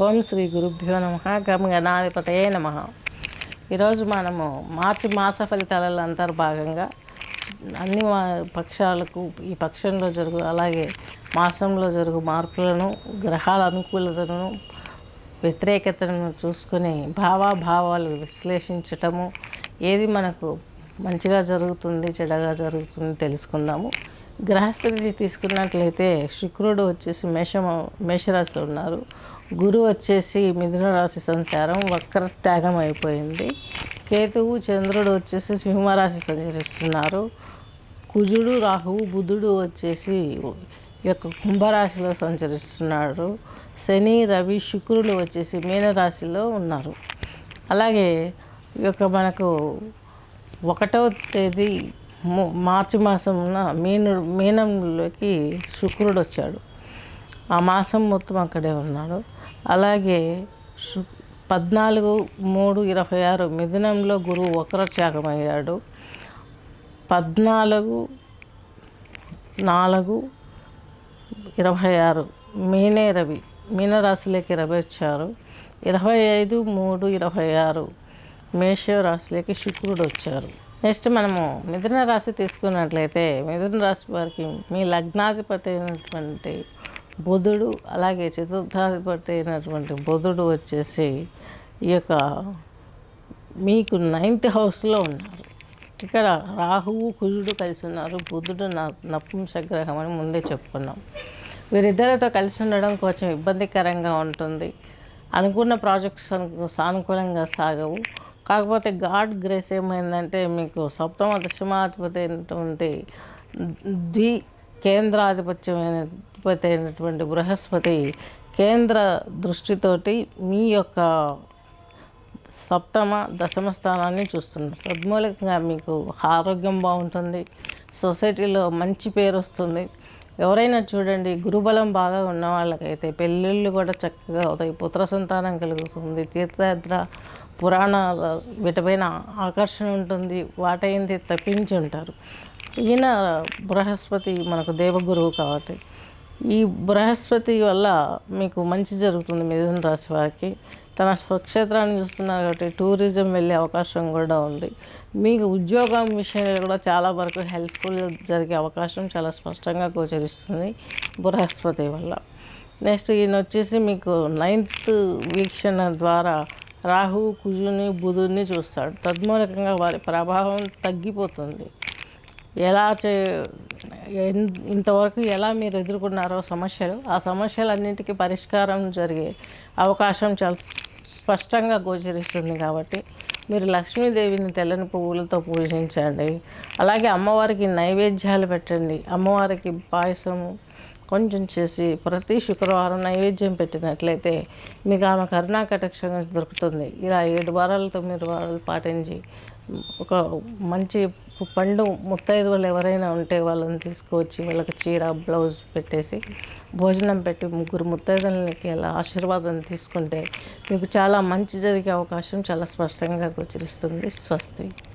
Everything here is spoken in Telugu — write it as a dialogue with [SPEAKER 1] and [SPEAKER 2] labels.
[SPEAKER 1] ఓం శ్రీ గురుభ్యో నమ గం గణాధిపతయే నమ. ఈరోజు మనము మార్చి మాస ఫలితాలలో అంతర్భాగంగా అన్ని పక్షాలకు ఈ పక్షంలో జరుగు అలాగే మాసంలో జరుగు మార్పులను, గ్రహాల అనుకూలతను, వ్యతిరేకతను చూసుకొని భావాలు విశ్లేషించటము, ఏది మనకు మంచిగా జరుగుతుంది చెడగా జరుగుతుంది తెలుసుకుందాము. గ్రహస్థితి తీసుకున్నట్లయితే శుక్రుడు వచ్చేసి మేషరాశిలో ఉన్నారు. గురువు వచ్చేసి మిథున రాశి సంచారం వక్రత్యాగం అయిపోయింది. కేతువు చంద్రుడు వచ్చేసి సింహరాశి సంచరిస్తున్నారు. కుజుడు రాహువు బుధుడు వచ్చేసి ఈ యొక్క కుంభరాశిలో సంచరిస్తున్నాడు. శని రవి శుక్రుడు వచ్చేసి మీనరాశిలో ఉన్నారు. అలాగే ఈ యొక్క మనకు 1వ తేదీ మార్చి మాసంన మీనంలోకి శుక్రుడు వచ్చాడు. ఆ మాసం మొత్తం అక్కడే ఉన్నాడు. అలాగే 14/3/26 మిథునంలో గురువు వక్రత్యాగమయ్యాడు. 14/4/26 రవి మీనరాశిలోకి రవి వచ్చారు. 25/3/26 మేషరాశిలోకి శుక్రుడు వచ్చారు. నెక్స్ట్ మనము మిథున రాశి తీసుకున్నట్లయితే మిథున రాశి వారికి మీ లగ్నాధిపతి అయినటువంటి బుధుడు, అలాగే చతుర్థాధిపతి అయినటువంటి బుధుడు వచ్చేసి ఈ యొక్క మీకు 9th హౌస్లో ఉన్నారు. ఇక్కడ రాహువు కుజుడు కలిసి ఉన్నారు. బుధుడు నపుంసగ్రహం అని ముందే చెప్పుకున్నాం. వీరిద్దరితో కలిసి ఉండడం కొంచెం ఇబ్బందికరంగా ఉంటుంది. అనుకున్న ప్రాజెక్ట్స్ సానుకూలంగా సాగవు. కాకపోతే గాడ్ గ్రేస్ ఏమైందంటే మీకు సప్తమ దశమాధిపతి అయినటువంటి కేంద్రాధిపత్యమైనటువంటి అయినటువంటి బృహస్పతి కేంద్ర దృష్టితోటి మీ యొక్క సప్తమ దశమ స్థానాన్ని చూస్తున్నారు. తద్మూలకంగా మీకు ఆరోగ్యం బాగుంటుంది. సొసైటీలో మంచి పేరు వస్తుంది. ఎవరైనా చూడండి, గురుబలం బాగా ఉన్న వాళ్ళకైతే పెళ్ళిళ్ళు కూడా చక్కగా అవుతాయి. పుత్ర సంతానం కలుగుతుంది. తీర్థయాత్ర పురాణాల వీటిపైన ఆకర్షణ ఉంటుంది. వాటైంది తప్పించి ఉంటారు. ఈయన బృహస్పతి మనకు దేవగురువు కాబట్టి ఈ బృహస్పతి వల్ల మీకు మంచి జరుగుతుంది. మిథున రాశి వారికి తన స్వక్షేత్రాన్ని చూస్తున్నారు కాబట్టి టూరిజం వెళ్ళే అవకాశం కూడా ఉంది. మీకు ఉద్యోగం విషయంలో కూడా చాలా వరకు హెల్ప్ఫుల్ జరిగే అవకాశం చాలా స్పష్టంగా గోచరిస్తుంది బృహస్పతి వల్ల. నెక్స్ట్ ఈయన వచ్చేసి మీకు 9th వీక్షణ ద్వారా రాహువు కుజుని బుధుడిని చూస్తాడు. తద్మూలకంగా వారి ప్రభావం తగ్గిపోతుంది. ఇంతవరకు ఎలా మీరు ఎదుర్కొన్నారో సమస్యలు, ఆ సమస్యలన్నింటికీ పరిష్కారం జరిగే అవకాశం చాలా స్పష్టంగా గోచరిస్తుంది. కాబట్టి మీరు లక్ష్మీదేవిని తెల్లని పువ్వులతో పూజించండి. అలాగే అమ్మవారికి నైవేద్యాలు పెట్టండి. అమ్మవారికి పాయసము కొంచెం చేసి ప్రతి శుక్రవారం నైవేద్యం పెట్టినట్లయితే మీకు ఆమె కరుణా కటాక్షం దొరుకుతుంది. ఇలా 7 వారాలు 9 వారాలు పాటించి ఒక మంచి పండు ముత్తైదువులు ఎవరైనా ఉంటే వాళ్ళని తీసుకువచ్చి వాళ్ళకి చీర బ్లౌజ్ పెట్టేసి భోజనం పెట్టి 3 ముత్తైదులకి అలా ఆశీర్వాదం తీసుకుంటే మీకు చాలా మంచి జరిగే అవకాశం చాలా స్పష్టంగా గోచరిస్తుంది. స్వస్తి.